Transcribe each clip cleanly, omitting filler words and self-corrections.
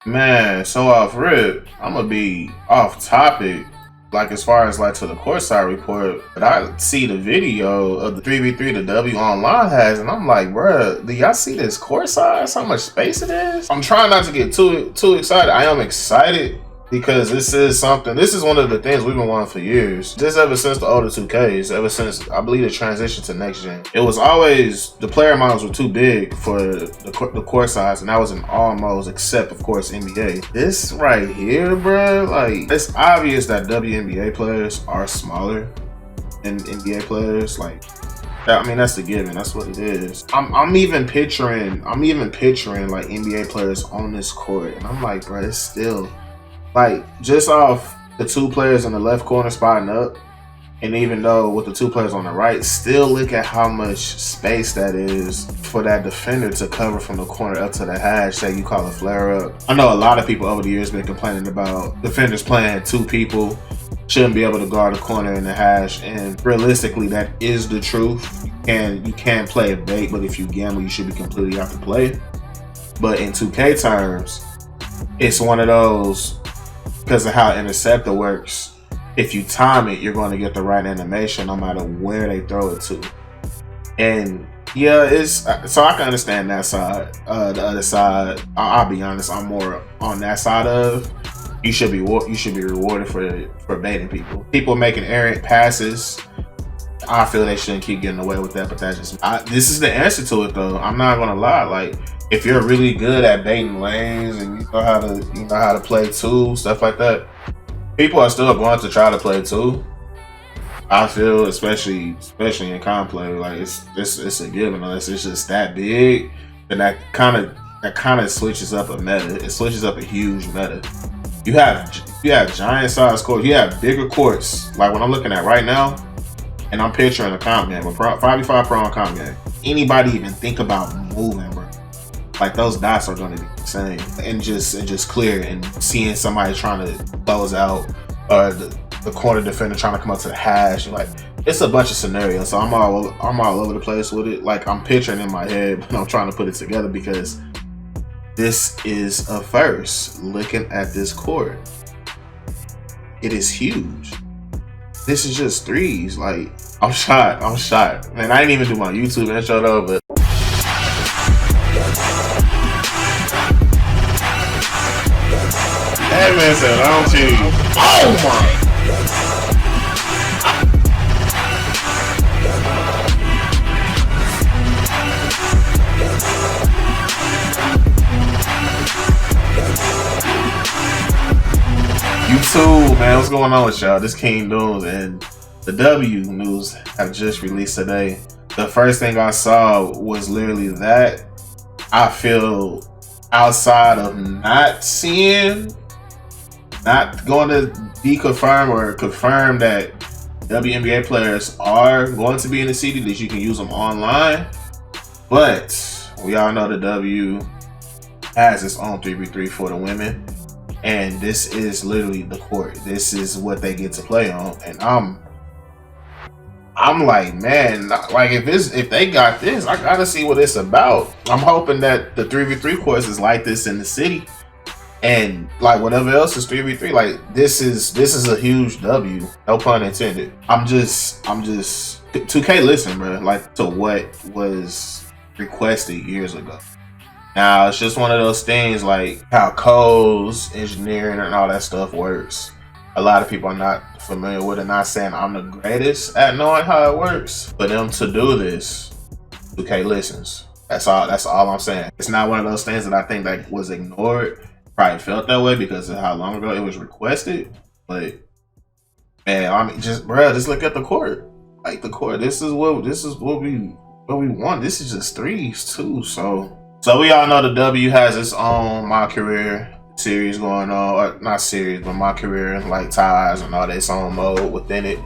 Man, so off rip, I'm gonna be off topic, like as far as like to the courtside report, but I see the video of the 3v3 the W online has, and I'm like, bruh, do y'all see this courtside? How much space it is? I'm trying not to get too excited. I am excited because this is something. This is one of the things we've been wanting for years. Just ever since the older 2Ks, ever since I believe the transition to next gen, it was always the player models were too big for the court size, and that was in all modes except, of course, NBA. This right here, bro, like it's obvious that WNBA players are smaller than NBA players. Like, I mean, that's the given. That's what it is. I'm even picturing like NBA players on this court, and I'm like, bro, it's still. Like, just off the two players in the left corner spotting up, and even though with the two players on the right, still look at how much space that is for that defender to cover from the corner up to the hash that you call a flare up. I know a lot of people over the years been complaining about defenders playing two people, shouldn't be able to guard the corner in the hash, and realistically that is the truth. You can play a bait, but if you gamble, you should be completely out to play. But in 2K terms, it's one of those, because of how interceptor works, if you time it, you're going to get the right animation no matter where they throw it to. And yeah, it's so I can understand that side. The other side, I'll be honest, I'm more on that side of you should be rewarded for baiting people. People making errant passes, I feel they shouldn't keep getting away with that, but that's just this is the answer to it though. I'm not gonna lie. Like, if you're really good at baiting lanes and you know how to play two, stuff like that, people are still going to try to play two. I feel, especially in comp play, like it's a given unless it's just that big, then that kind of switches up a meta. It switches up a huge meta. You have giant size courts. You have bigger courts. Like what I'm looking at right now, and I'm picturing a comp game, a 5v5 pro on comp game. Anybody even think about moving, bro? Like, those dots are going to be insane, and just clear, and seeing somebody trying to close out, or the corner defender trying to come up to the hash, and like, it's a bunch of scenarios. So I'm all over the place with it. Like, I'm picturing in my head, but I'm trying to put it together because this is a first. Looking at this court, it is huge. This is just threes. Like, I'm shot. Man, I didn't even do my YouTube intro though, but that man said, I don't cheat. Oh my! YouTube, man, what's going on with y'all? This KangDooms, and the W news have just released today. The first thing I saw was literally that. I feel outside of not going to be confirmed or confirm that WNBA players are going to be in the city, that you can use them online. But we all know the W has its own 3v3 for the women, and this is literally the court. This is what they get to play on, and I'm like, man, like if they got this, I gotta see what it's about. I'm hoping that the 3v3 course is like this in the city, and like whatever else is 3v3, like this is a huge W, no pun intended. I'm just 2K listen, bro, like to what was requested years ago. Now it's just one of those things, like how codes, engineering, and all that stuff works. A lot of people are not familiar with it. Not saying I'm the greatest at knowing how it works. For them to do this, 2K listens. That's all I'm saying. It's not one of those things that I think that was ignored. Probably felt that way because of how long ago it was requested. But man, I mean, just look at the court. Like the court. This is what we want. This is just threes too. So we all know the W has its own MyCareer series going on, or not series, but MyCareer, like ties and all that, its own mode within it,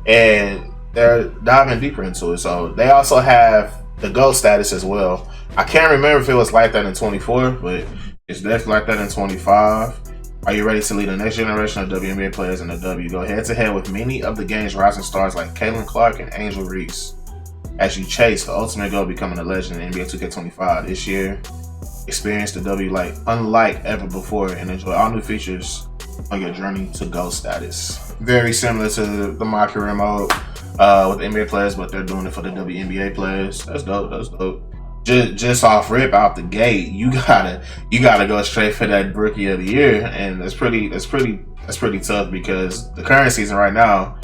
and they're diving deeper into it. So they also have the GOAT status as well. I can't remember if it was like that in 24, but it's definitely like that in 25. Are you ready to lead the next generation of WNBA players in the W? Go head to head with many of the game's rising stars like Caitlin Clark and Angel Reese as you chase the ultimate goal of becoming a legend in NBA 2K25 this year. experience the W like unlike ever before and enjoy all new features on your journey to gold status. Very similar to the MyCareer mode with the NBA players, but they're doing it for the WNBA players. That's dope. That's dope. Just off rip out the gate, you gotta go straight for that Rookie of the Year, and that's pretty tough because the current season right now,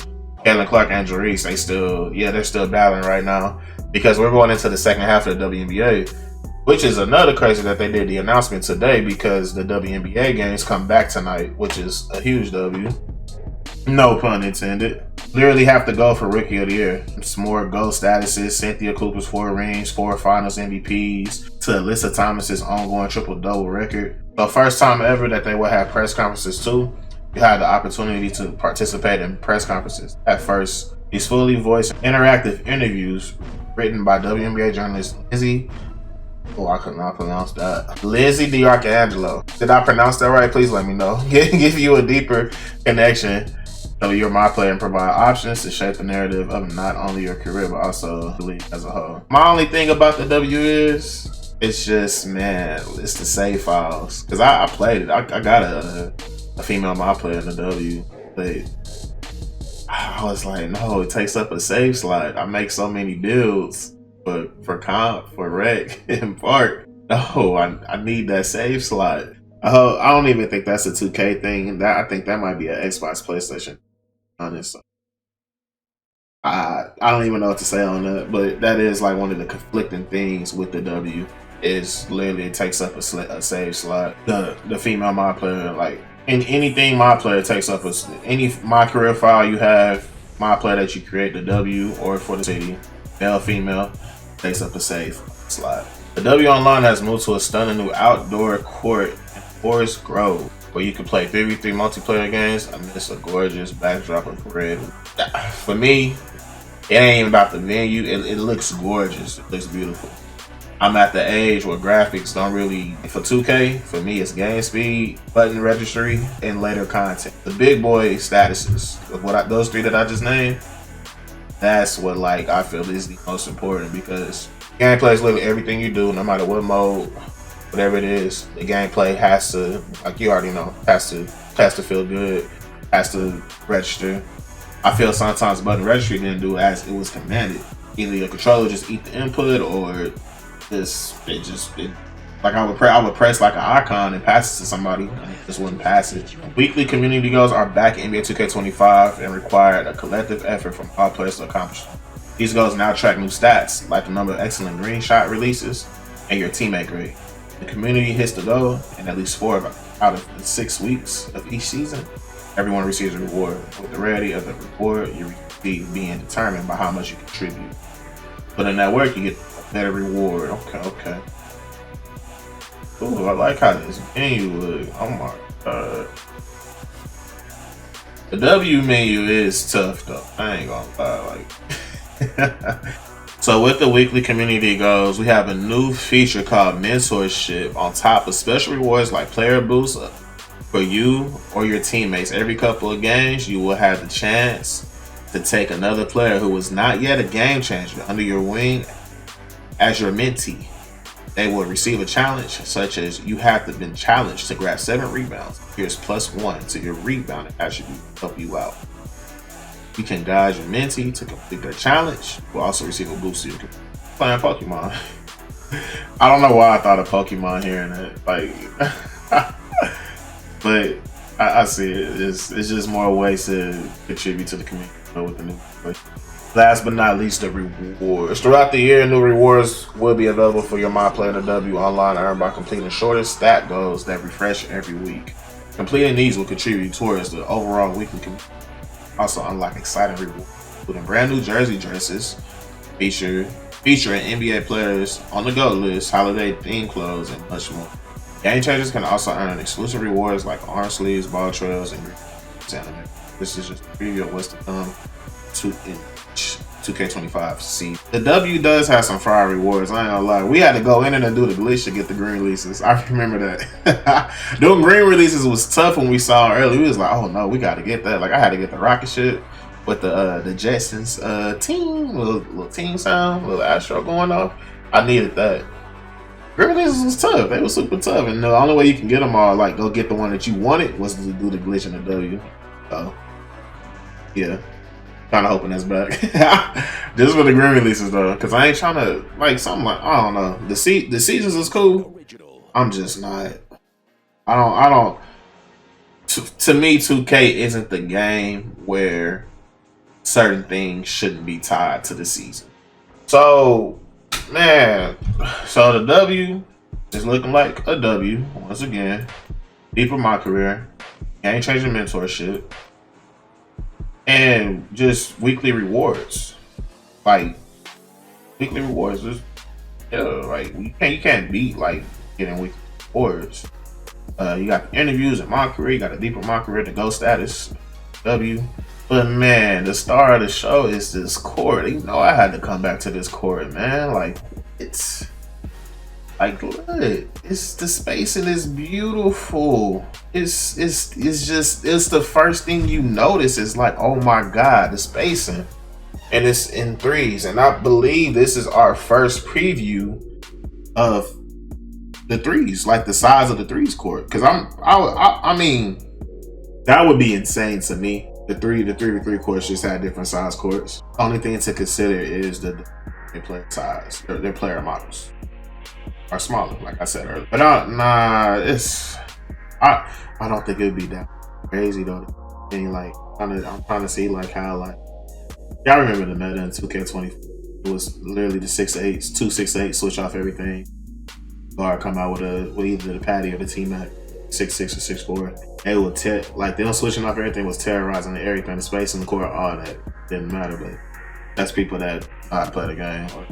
Caitlin Clark and Reese, they're still battling right now because we're going into the second half of the WNBA, which is another crazy that they did the announcement today because the WNBA games come back tonight, which is a huge W. No pun intended. Literally have to go for Rookie of the Year. Some more gold statuses, Cynthia Cooper's 4 rings, 4 finals MVPs, to Alyssa Thomas's ongoing triple-double record. The first time ever that they will have press conferences too. You had the opportunity to participate in press conferences. At first, these fully voiced interactive interviews written by WNBA journalist Lizzie. Oh, I could not pronounce that. Lizzie D'Arcangelo. Did I pronounce that right? Please let me know. Give you a deeper connection. So you're my player and provide options to shape the narrative of not only your career but also the league as a whole. My only thing about the W is it's just, man, it's the save files. Cause I played it. I got a female my player in the W, but I was like, no, it takes up a save slot. I make so many builds, but for comp, for rec, and park, no, I need that save slot. I don't even think that's a 2K thing. I think that might be an Xbox, PlayStation. Honest, I don't even know what to say on that, but that is like one of the conflicting things with the W. Is literally it takes up a save slot. The female my player, like in anything my player takes up any MyCareer file you have, my player that you create, the W or for the city, male female, takes up a save slot. The W Online has moved to a stunning new outdoor court in Forest Grove, where you can play 3v3 multiplayer games amidst a gorgeous backdrop of red. For me, it ain't even about the venue. It looks gorgeous. It looks beautiful. I'm at the age where graphics don't really, for 2K, for me it's game speed, button registry, and later content. The big boy statuses, of those 3 that I just named, that's what like I feel is the most important because gameplay is literally everything you do, no matter what mode, whatever it is. The gameplay has to, like you already know, has to feel good, has to register. I feel sometimes button registry didn't do as it was commanded. Either your controller just eat the input or like I would press like an icon and pass it to somebody and it just wouldn't pass it. Weekly community goals are back in NBA 2K25 and required a collective effort from all players to accomplish them. These goals now track new stats like the number of excellent green shot releases and your teammate grade. The community hits the goal in at least 4 out of the 6 weeks of each season. Everyone receives a reward, with the rarity of the reward you receive being determined by how much you contribute. But in that work, you get a better reward. Okay. Ooh, I like how this menu look. Oh my god. The W menu is tough though. I ain't gonna lie. Like, so with the weekly community goals, we have a new feature called mentorship on top of special rewards like player boosts for you or your teammates. Every couple of games, you will have the chance to take another player who is not yet a game changer under your wing as your mentee. They will receive a challenge such as you have been challenged to grab 7 rebounds. Here's +1 to your rebounding attribute to help you out. You can guide your mentee to complete their challenge. Will also receive a boost to your playing Pokemon. I don't know why I thought of Pokemon hearing that. Like, but I see it. It's just more ways to contribute to the community with the new play. Last but not least, the rewards. Throughout the year, new rewards will be available for your MyPlayer in the W online earned by completing shorter stat goals that refresh every week. Completing these will contribute towards the overall weekly community. Also unlock exciting rewards, including brand new jersey dresses, featuring NBA players on the GOAT list, holiday themed clothes, and much more. Game changers can also earn exclusive rewards like arm sleeves, ball trails, and anime. This is just a preview of what's to come in 2K25. See, the W does have some fire rewards. I ain't gonna lie. We had to go in and do the glitch to get the green releases. I remember that. Doing green releases was tough when we saw it early. We was like, oh no, we got to get that. Like I had to get the rocket ship with the Jetsons team, little team sound, little Astro going off. I needed that. Grizzlies was tough. They were super tough, and the only way you can get them all, like, go get the one that you wanted, was to do the glitch in the W. So, yeah, kind of hoping that's back. Just for the Grim releases though, because I ain't trying to like something like I don't know. The seasons is cool. I'm just not. I don't. To me, 2K isn't the game where certain things shouldn't be tied to the season. So, man, so the W is looking like a W once again. Deeper my career, game changing mentorship, and just weekly rewards. Like weekly rewards, just yeah, like you can't beat like getting weekly rewards. You got the interviews in my career, you got a deeper my career, the go status, W. But man, the star of the show is this court. You know, I had to come back to this court, man. Like it's like look, it's the spacing is beautiful. It's the first thing you notice is like, oh my god, the spacing. And it's in threes. And I believe this is our first preview of the threes, like the size of the threes court. Because I mean, that would be insane to me. The 3v3 courts just had different size courts. Only thing to consider is their player size. Their player models are smaller, like I said earlier. But I don't think it'd be that crazy though. I mean, like I'm trying to see like how like y'all remember the meta in 2K20. It was literally the 6'8", 2 6'8", switch off everything. Guard come out with either the Patty or the T-Mac, 6'6" or 6'4". It would like them switching off everything was terrorizing everything, the space in the court, all that didn't matter. But that's people that know how to play the game, or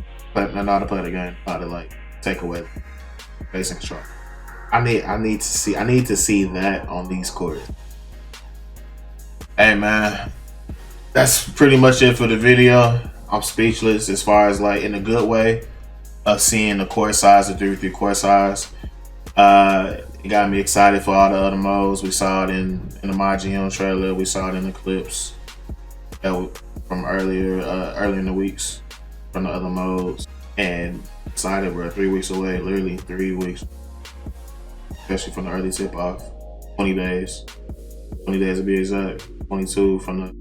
know how to play the game, how to like take away space and control. I need to see that on these courts. Hey man, that's pretty much it for the video. I'm speechless as far as like in a good way of seeing the court size, the 3v3 court size. It got me excited for all the other modes. We saw it in the MyGM trailer. We saw it in the clips from earlier in the weeks from the other modes. And excited, we're 3 weeks away, literally 3 weeks, especially from the early tip off. 20 days to be exact. 22 from the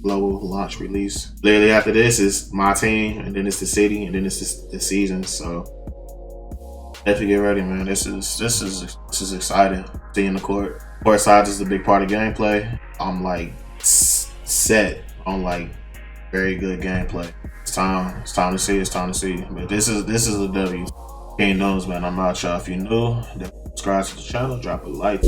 global launch release. Literally after this is my team, and then it's the city, and then it's the season. So definitely get ready, man. This is exciting. Seeing the court size is a big part of gameplay. I'm like set on like very good gameplay. It's time to see. But this is a W. KangDooms, man. I'm out, y'all. If you're new, subscribe to the channel, drop a like.